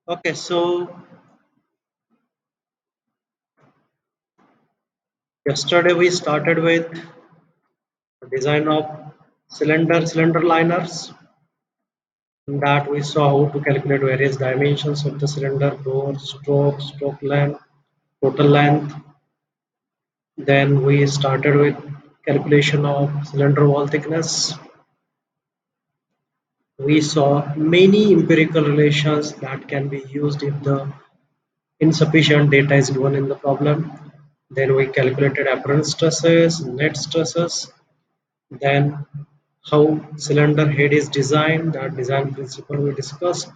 Okay, so yesterday we started with the design of cylinder liners. In that we saw how to calculate various dimensions of the cylinder, bore, stroke length, total length. Then we started with calculation of cylinder wall thickness. We saw many empirical relations that can be used if the insufficient data is given in the problem. Then we calculated apparent stresses, net stresses, then how cylinder head is designed, that design principle we discussed.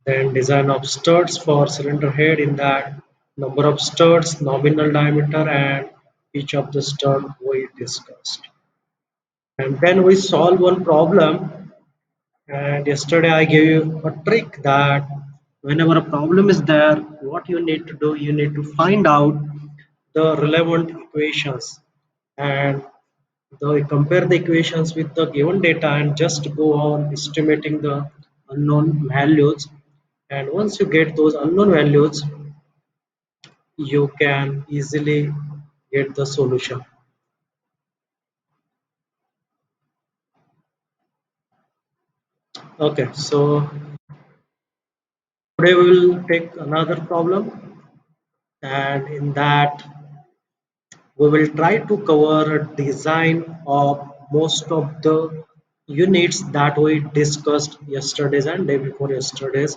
Then design of studs for cylinder head, in that number of studs, nominal diameter, and each of the stud we discussed. And then we solve one problem. And yesterday I gave you a trick that whenever a problem is there, what you need to do, you need to find out the relevant equations, and compare the equations with the given data and just go on estimating the unknown values. And once you get those unknown values, you can easily get the solution. Okay, so today we will take another problem, and in that we will try to cover a design of most of the units that we discussed yesterday's and day before yesterday's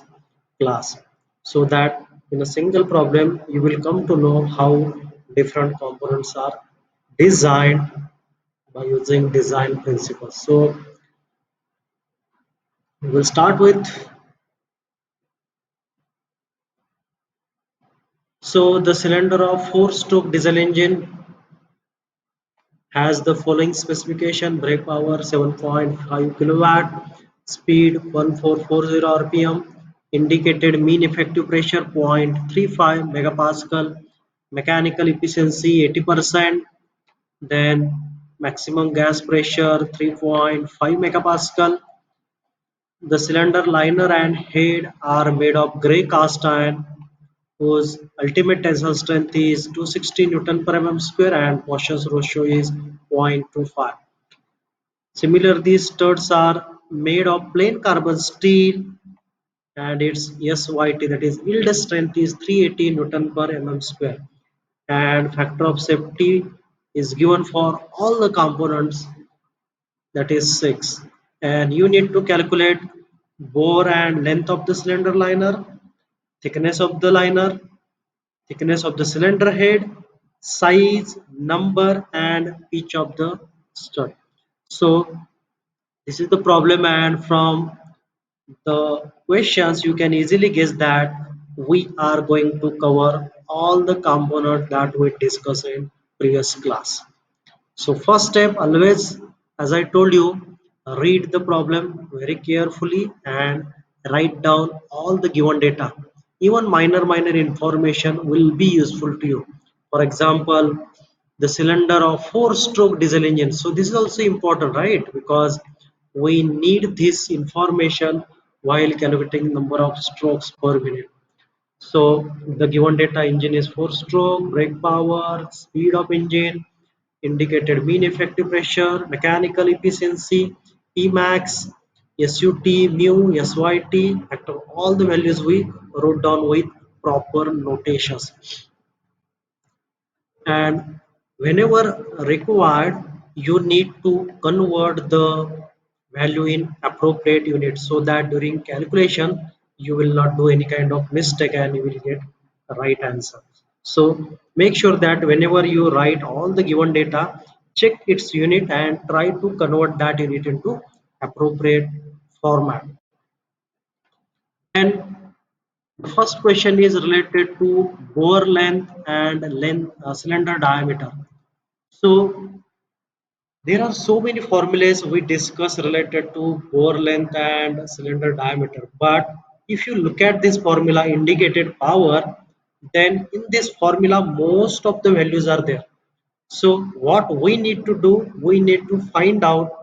class, so that in a single problem you will come to know how different components are designed by using design principles. So we will start with, so the cylinder of four stroke diesel engine has the following specification: brake power 7.5 kilowatt, speed 1440 rpm, indicated mean effective pressure 0.35 megapascal, mechanical efficiency 80%, then maximum gas pressure 3.5 megapascal. The cylinder liner and head are made of grey cast iron whose ultimate tensile strength is 260 Newton per mm square and Poisson's ratio is 0.25. Similar, these studs are made of plain carbon steel and its SYT, that is yield strength, is 380 Newton per mm square, and factor of safety is given for all the components, that is 6. And you need to calculate bore and length of the cylinder liner, thickness of the liner, thickness of the cylinder head, size, number, and pitch of the stud. So this is the problem, and from the questions you can easily guess that we are going to cover all the components that we discussed in previous class. So first step, always, as I told you, read the problem very carefully and write down all the given data. Even minor information will be useful to you. For example, the cylinder of four stroke diesel engine. So this is also important, right? Because we need this information while calculating number of strokes per minute. So the given data: engine is 4 stroke, brake power, speed of engine, indicated mean effective pressure, mechanical efficiency, Pmax, SUT, mu, SYT, factor all the values we wrote down with proper notations. And whenever required, you need to convert the value in appropriate units, so that during calculation you will not do any kind of mistake and you will get the right answer. So make sure that whenever you write all the given data, check its unit and try to convert that unit into appropriate format. And the first question is related to bore length and cylinder diameter. So there are so many formulas we discuss related to bore length and cylinder diameter. But if you look at this formula, indicated power, then in this formula most of the values are there. So what we need to do, we need to find out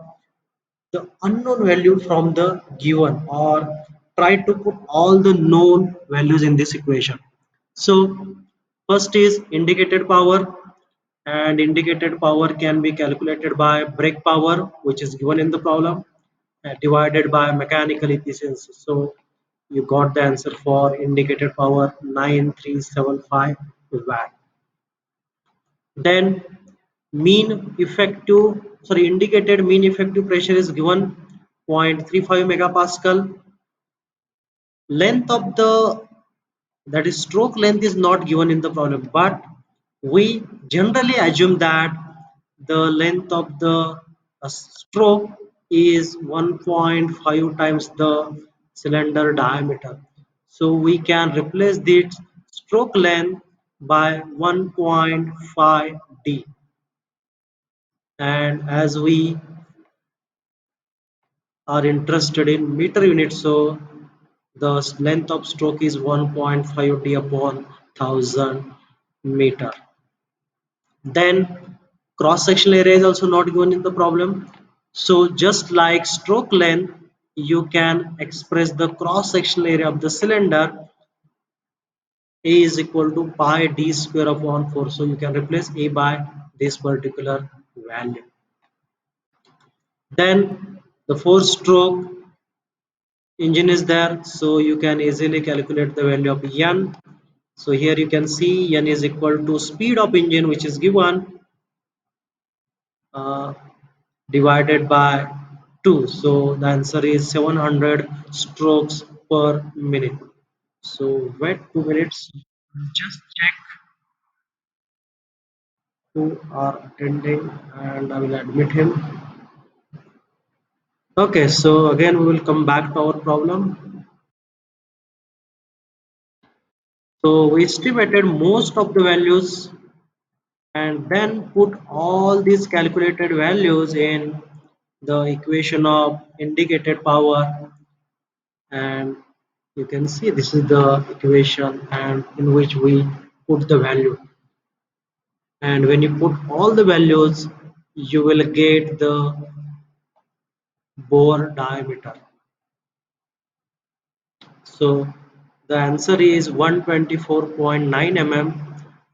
the unknown value from the given, or try to put all the known values in this equation. So first is indicated power, and indicated power can be calculated by brake power, which is given in the problem, divided by mechanical efficiency. So you got the answer for indicated power 9375 watt. Then mean effective, sorry, indicated mean effective pressure is given 0.35 megapascal. Length of the, that is stroke length, is not given in the problem, but we generally assume that the length of the stroke is 1.5 times the cylinder diameter. So we can replace this stroke length by 1.5 d, and as we are interested in meter units, so the length of stroke is 1.5 d upon 1000 meter. Then cross sectional area is also not given in the problem. So just like stroke length, you can express the cross sectional area of the cylinder. A is equal to pi d square upon 4. So you can replace A by this particular value. Then the four stroke engine is there, so you can easily calculate the value of N. So here you can see N is equal to speed of engine, which is given, uh, divided by 2. So the answer is 700 strokes per minute. So wait 2 minutes, just check who are attending and I will admit him. Okay, so again we will come back to our problem. So we estimated most of the values and then put all these calculated values in the equation of indicated power, and you can see this is the equation and in which we put the value, and when you put all the values you will get the bore diameter. So the answer is 124.9 mm,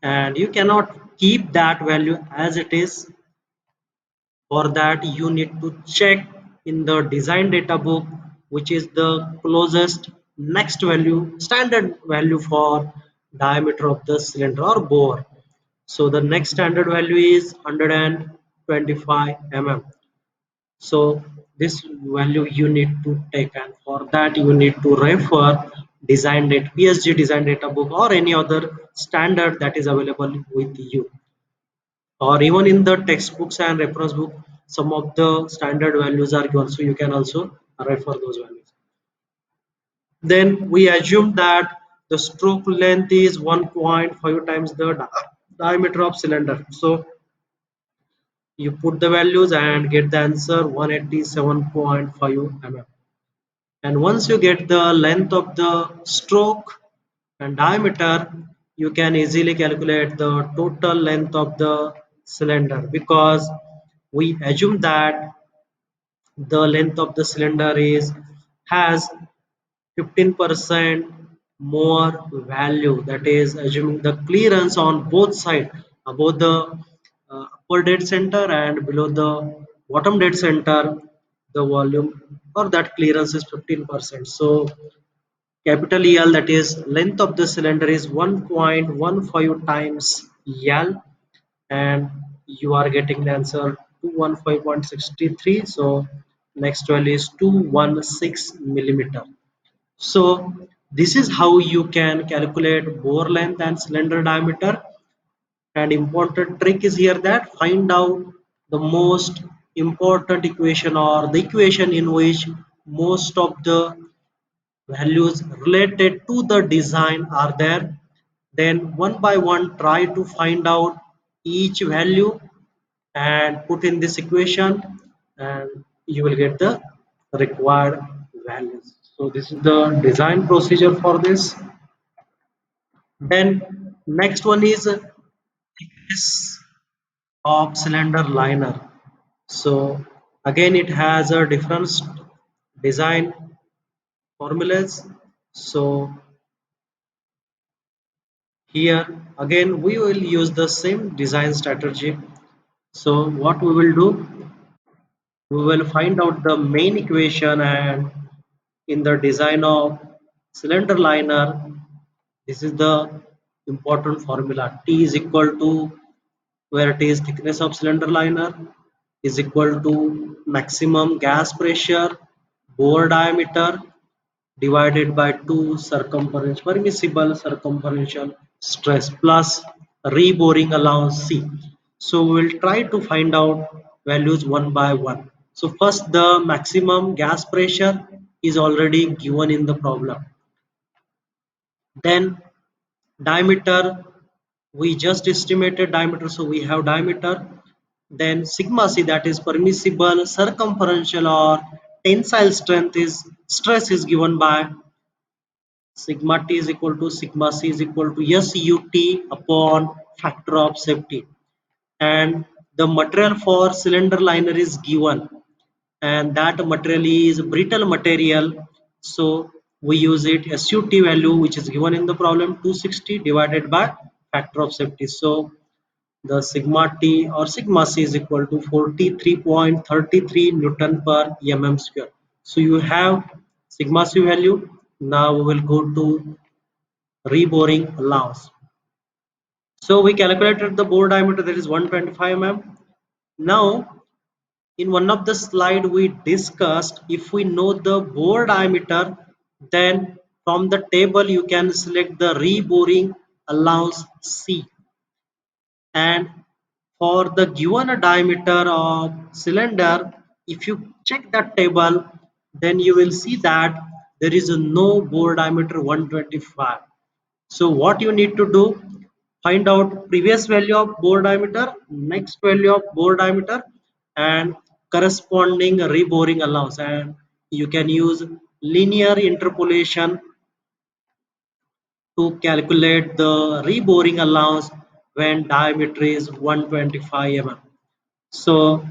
and you cannot keep that value as it is. For that you need to check in the design data book which is the closest next value, standard value for diameter of the cylinder or bore. So the next standard value is 125 mm. So this value you need to take, and for that you need to refer design data, PSG design data book or any other standard that is available with you, or even in the textbooks and reference book some of the standard values are given, so you can also refer those values. Then we assume that the stroke length is 1.5 times the diameter of cylinder, so you put the values and get the answer 187.5 mm. And once you get the length of the stroke and diameter, you can easily calculate the total length of the cylinder, because we assume that the length of the cylinder is has 15% more value, that is assuming the clearance on both sides, above the upper dead center and below the bottom dead center, the volume or that clearance is 15%. So capital EL, that is length of the cylinder, is 1.15 times EL, and you are getting the answer 215.63. So next value is 216 millimeter. So this is how you can calculate bore length and cylinder diameter. And important trick is here that find out the most important equation or the equation in which most of the values related to the design are there. Then one by one try to find out each value and put in this equation, and you will get the required values. So this is the design procedure for this. Then next one is thickness of cylinder liner. So again it has a different design. formulas. So here again we will use the same design strategy. So what we will do, we will find out the main equation, and in the design of cylinder liner, this is the important formula. T is equal to, where T is thickness of cylinder liner, is equal to maximum gas pressure, bore diameter, divided by 2 circumference permissible circumferential stress plus reboring allowance C. So we will try to find out values one by one. So first, the maximum gas pressure is already given in the problem. Then diameter, we just estimated diameter, so we have diameter. Then sigma C, that is permissible circumferential or tensile stress is given by sigma T is equal to sigma C is equal to SUT upon factor of safety. And the material for cylinder liner is given, and that material is brittle material, so we use it SUT value which is given in the problem 260 divided by factor of safety. So the sigma T or sigma C is equal to 43.33 Newton per mm square. So you have sigma C value. Now we will go to reboring allowance. So we calculated the bore diameter, that is 125 mm. Now in one of the slide we discussed, if we know the bore diameter, then from the table you can select the reboring allowance C, and for the given diameter of cylinder, if you check that table, then you will see that there is no bore diameter 125. So what you need to do, find out previous value of bore diameter, next value of bore diameter, and corresponding reboring allowance, and you can use linear interpolation to calculate the reboring allowance when diameter is 125 mm. So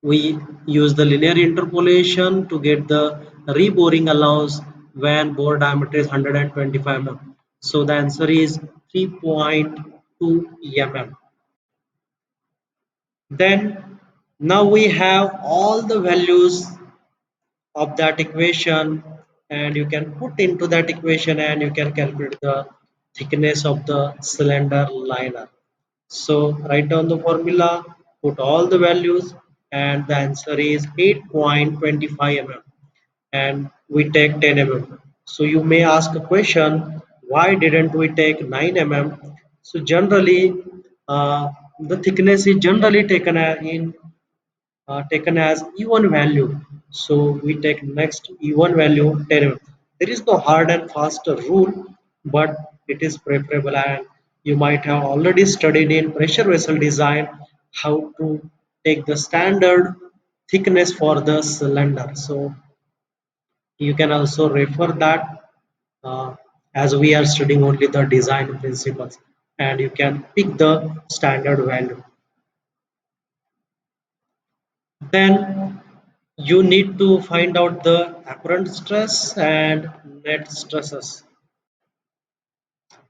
we use the linear interpolation to get the reboring allowance when bore diameter is 125 mm. So the answer is 3.2 mm. Then now we have all the values of that equation, and you can put into that equation and you can calculate the thickness of the cylinder liner. So write down the formula, put all the values, and the answer is 8.25 mm, and we take 10 mm. So you may ask a question, why didn't we take 9 mm? So generally the thickness is generally taken as even value. So we take next even value 10 mm. There is no hard and fast rule, but it is preferable, and you might have already studied in pressure vessel design how to take the standard thickness for the cylinder. So you can also refer that, uh, as we are studying only the design principles, and you can pick the standard value. Then you need to find out the apparent stress and net stresses.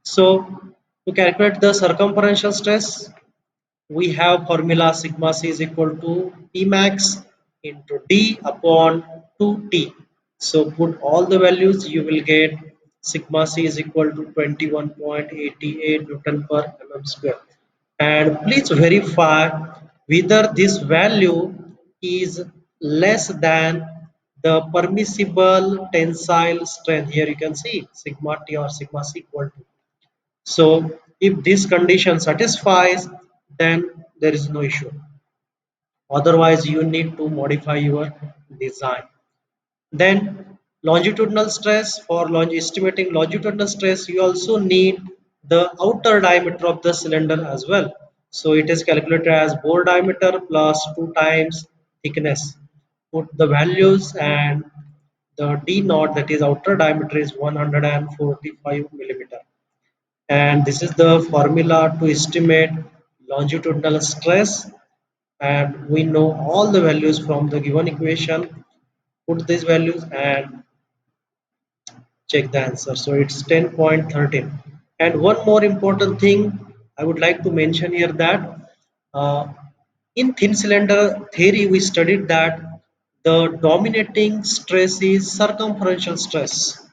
So to calculate the circumferential stress, we have formula sigma C is equal to P max into D upon 2T. So put all the values, you will get sigma C is equal to 21.88 Newton per mm square. And please verify whether this value is less than the permissible tensile strength. Here you can see sigma T or sigma C equal to. So if this condition satisfies, then there is no issue. Otherwise, you need to modify your design. Then longitudinal stress, for estimating longitudinal stress, you also need the outer diameter of the cylinder as well. So it is calculated as bore diameter plus 2 times thickness. Put the values, and the D naught, that is outer diameter, is 145 millimeter. And this is the formula to estimate longitudinal stress, and we know all the values from the given equation. put these values and check the answer. So it's 10.13. And one more important thing I would like to mention here that uh, in thin cylinder theory we studied that the dominating stress is circumferential stress.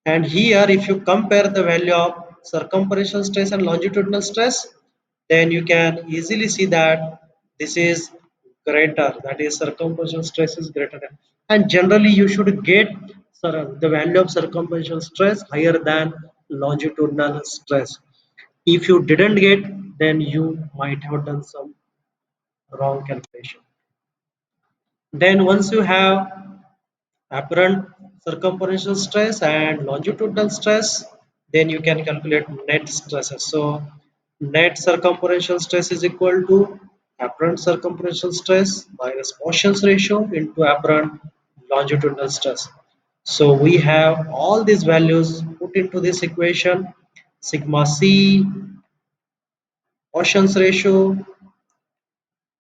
And here, if you compare the value of circumferential stress and longitudinal stress, then you can easily see that this is greater, that is circumferential stress is greater than. And generally, you should get the value of circumferential stress higher than longitudinal stress. If you didn't get, then you might have done some wrong calculation. Then once you have apparent circumferential stress and longitudinal stress, then you can calculate net stresses. So net circumferential stress is equal to apparent circumferential stress minus Motion's ratio into apparent longitudinal stress. So we have all these values put into this equation: sigma c, Motion's ratio,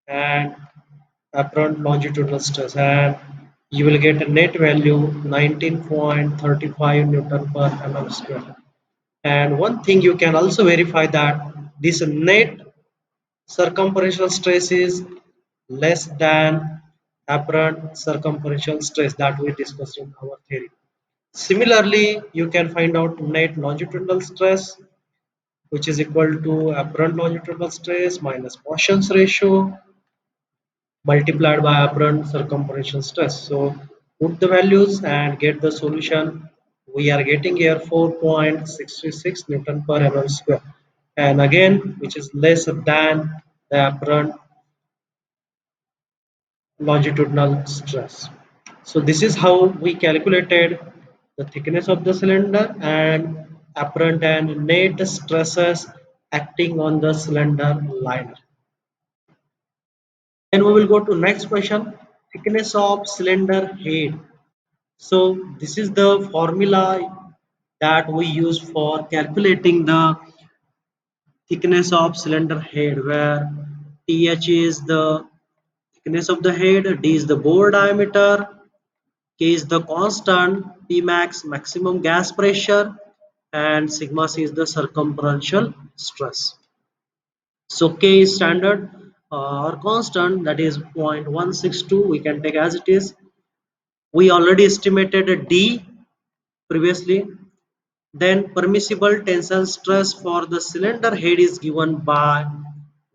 and apparent longitudinal stress, and you will get a net value 19.35 Newton per mm square. And one thing you can also verify that this net circumferential stress is less than apparent circumferential stress that we discussed in our theory. Similarly, you can find out net longitudinal stress, which is equal to apparent longitudinal stress minus Motion's ratio multiplied by apparent circumferential stress. So put the values and get the solution. We are getting here 4.66 Newton per mm square. And again, which is less than the apparent longitudinal stress. So this is how we calculated the thickness of the cylinder and apparent and net stresses acting on the cylinder liner. Then we will go to next question, thickness of cylinder head. So this is the formula that we use for calculating the thickness of cylinder head, where TH is the thickness of the head, D is the bore diameter, K is the constant, P max maximum gas pressure, and sigma C is the circumferential stress. So K is standard or constant, that is 0.162, we can take as it is. We already estimated a D previously. Then permissible tensile stress for the cylinder head is given by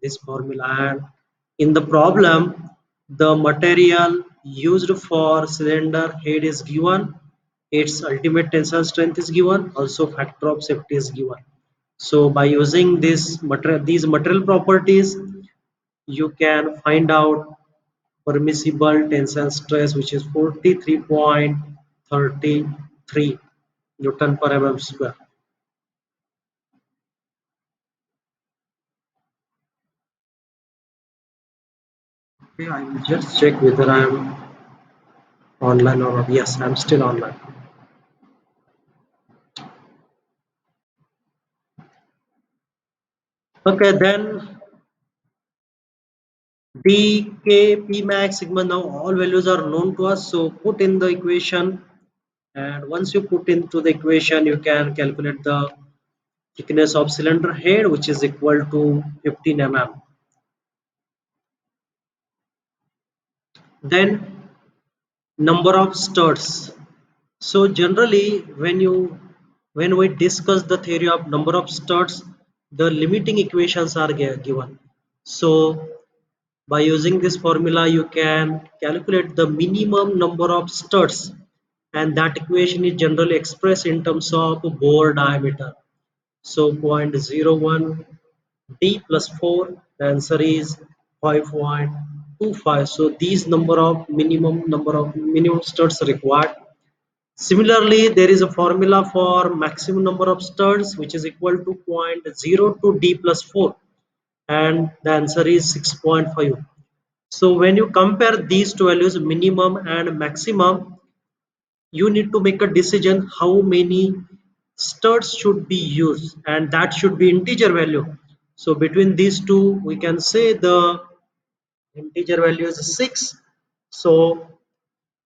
this formula, and in the problem the material used for cylinder head is given, its ultimate tensile strength is given, also factor of safety is given. So by using these material properties, you can find out permissible tensile stress, which is 43.33 Newton per mm square. Okay, I will just check whether I am online or not. Yes, I'm still online. Okay, then D, K, P max, sigma, now all values are known to us. So put in the equation, and once you put into the equation, you can calculate the thickness of cylinder head, which is equal to 15 mm. Then number of studs. So generally, when we discuss the theory of number of studs, the limiting equations are given. So by using this formula, you can calculate the minimum number of studs, and that equation is generally expressed in terms of bore diameter. So 0.01 D plus 4, the answer is 5.25. So these number of minimum studs required. Similarly, there is a formula for maximum number of studs, which is equal to 0.02 D plus 4, and the answer is 6.5. So when you compare these two values, minimum and maximum, you need to make a decision how many studs should be used, and that should be integer value. So between these two, we can say the integer value is 6. So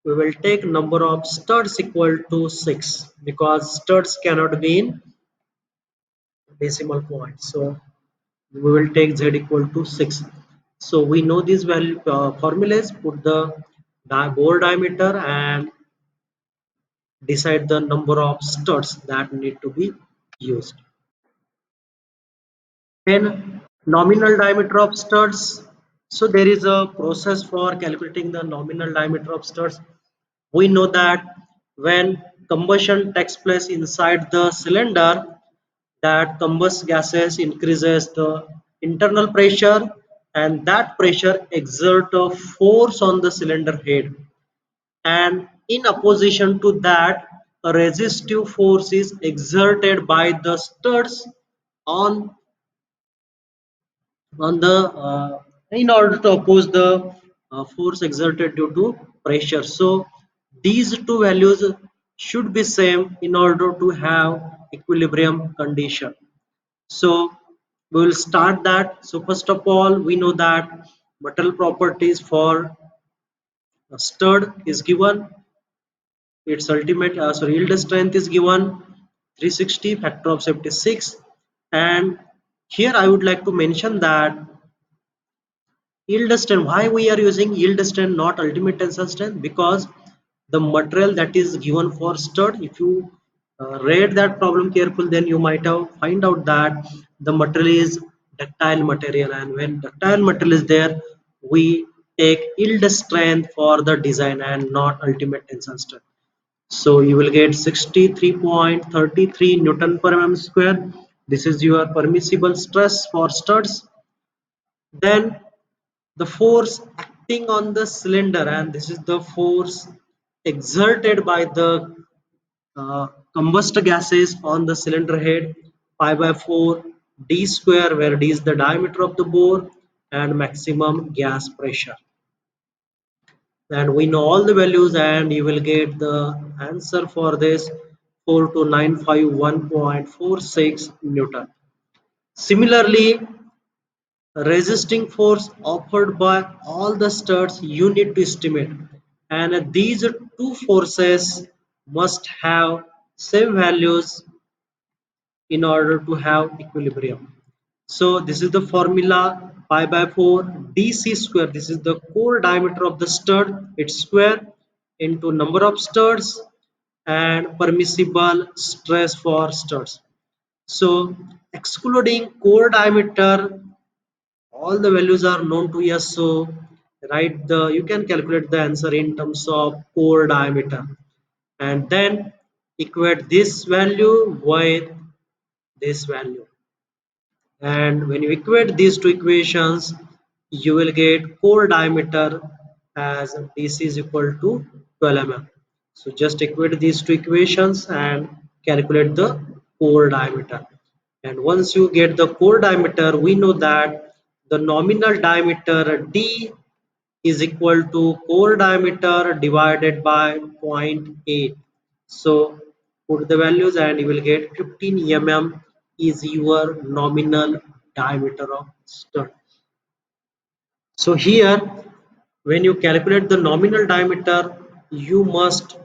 we will take number of studs equal to 6 because studs cannot be in decimal point. So we will take z equal to 6. So we know these value formulas, put the bore diameter and decide the number of studs that need to be used. Then nominal diameter of studs. So there is a process for calculating the nominal diameter of studs. We know that when combustion takes place inside the cylinder, that combust gases increases the internal pressure, and that pressure exert a force on the cylinder head, and in opposition to that a resistive force is exerted by the studs on the in order to oppose the force exerted due to pressure. So these two values should be same in order to have equilibrium condition. So we will start that. So first of all, we know that material properties for a stud is given. Its ultimate yield strength is given 360, factor of safety 6. And here I would like to mention that yield strength, why we are using yield strength not ultimate tensile strength, because the material that is given for stud, if you read that problem careful, then you might have find out that the material is ductile material, and when ductile material is there, we take yield strength for the design and not ultimate tensile strength. So you will get 63.33 newton per mm square. This is your permissible stress for studs. Then the force acting on the cylinder, and this is the force exerted by the combust gases on the cylinder head, pi by 4 d square, where d is the diameter of the bore and maximum gas pressure. And we know all the values, and you will get the answer for this 42951.46 newton. Similarly, resisting force offered by all the studs you need to estimate, and these two forces must have same values in order to have equilibrium. So this is the formula, pi by 4 dc square, this is the core diameter of the stud, its square, into number of studs and permissible stress for studs. So excluding core diameter, all the values are known to us. So write the, you can calculate the answer in terms of core diameter, and then equate this value with this value, and when you equate these two equations, you will get core diameter as dc is equal to 12 mm. So just equate these two equations and calculate the core diameter. And once you get the core diameter, we know that the nominal diameter d is equal to core diameter divided by zero point 0.8. So put the values and you will get 15 mm is your nominal diameter of stud. So here, when you calculate the nominal diameter, you must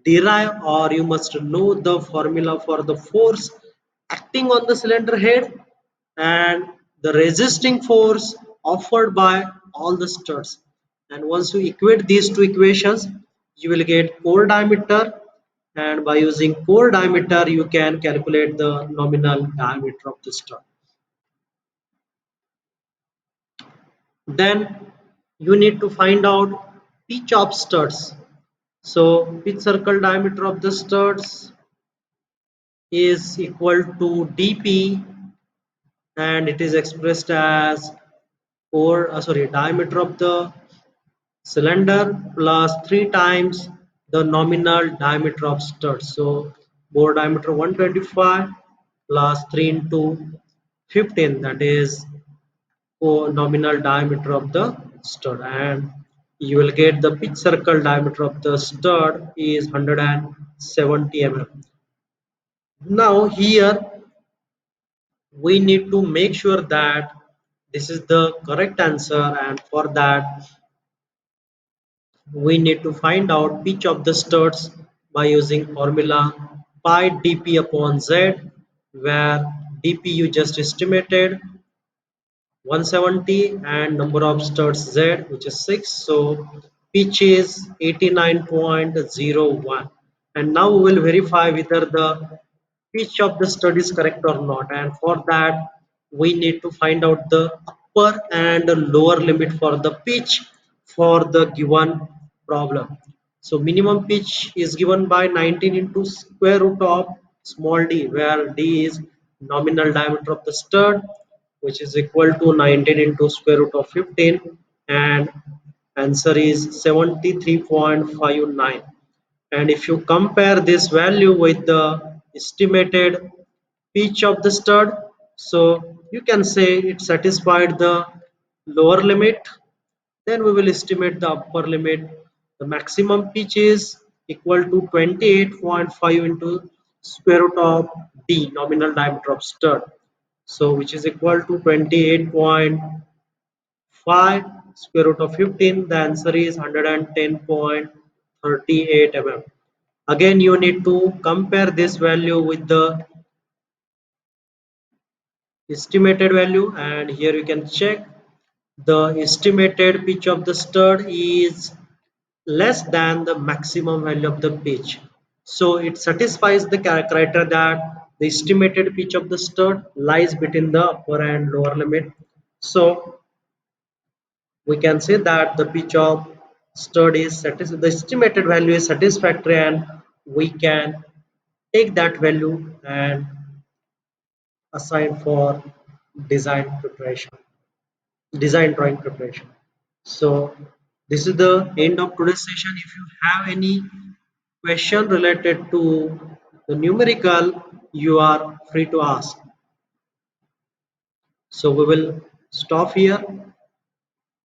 derive or you must know the formula for the force acting on the cylinder head and the resisting force offered by all the studs. And once you equate these two equations, you will get core diameter, and by using core diameter, you can calculate the nominal diameter of the stud. Then you need to find out pitch of studs. So pitch circle diameter of the studs is equal to dp, and it is expressed as diameter of the cylinder plus 3 times the nominal diameter of studs. So bore diameter 125 plus 3 into 15, that is nominal diameter of the stud, and you will get the pitch circle diameter of the stud is 170 mm. Now here we need to make sure that this is the correct answer, and for that We need to find out pitch of the studs by using formula pi dp upon z, where dp you just estimated 170 and number of studs z which is 6, so pitch is 89.01. And now we will verify whether the pitch of the stud is correct or not, and for that we need to find out the upper and lower limit for the pitch for the given problem. So minimum pitch is given by 19 into square root of small d, where d is nominal diameter of the stud, which is equal to 19 into square root of 15, and answer is 73.59. And if you compare this value with the estimated pitch of the stud, so you can say it satisfied the lower limit. Then we will estimate the upper limit. The maximum pitch is equal to 28.5 into square root of d, nominal diameter of stud, so which is equal to 28.5 square root of 15. The answer is 110.38 mm. Again you need to compare this value with the estimated value, and here you can check the estimated pitch of the stud is less than the maximum value of the pitch, so it satisfies the criteria that the estimated pitch of the stud lies between the upper and lower limit. So we can say that the pitch of stud is the estimated value is satisfactory, and we can take that value and assign for design preparation, design drawing preparation. So this is the end of today's session. If you have any question related to the numerical, you are free to ask. So we will stop here.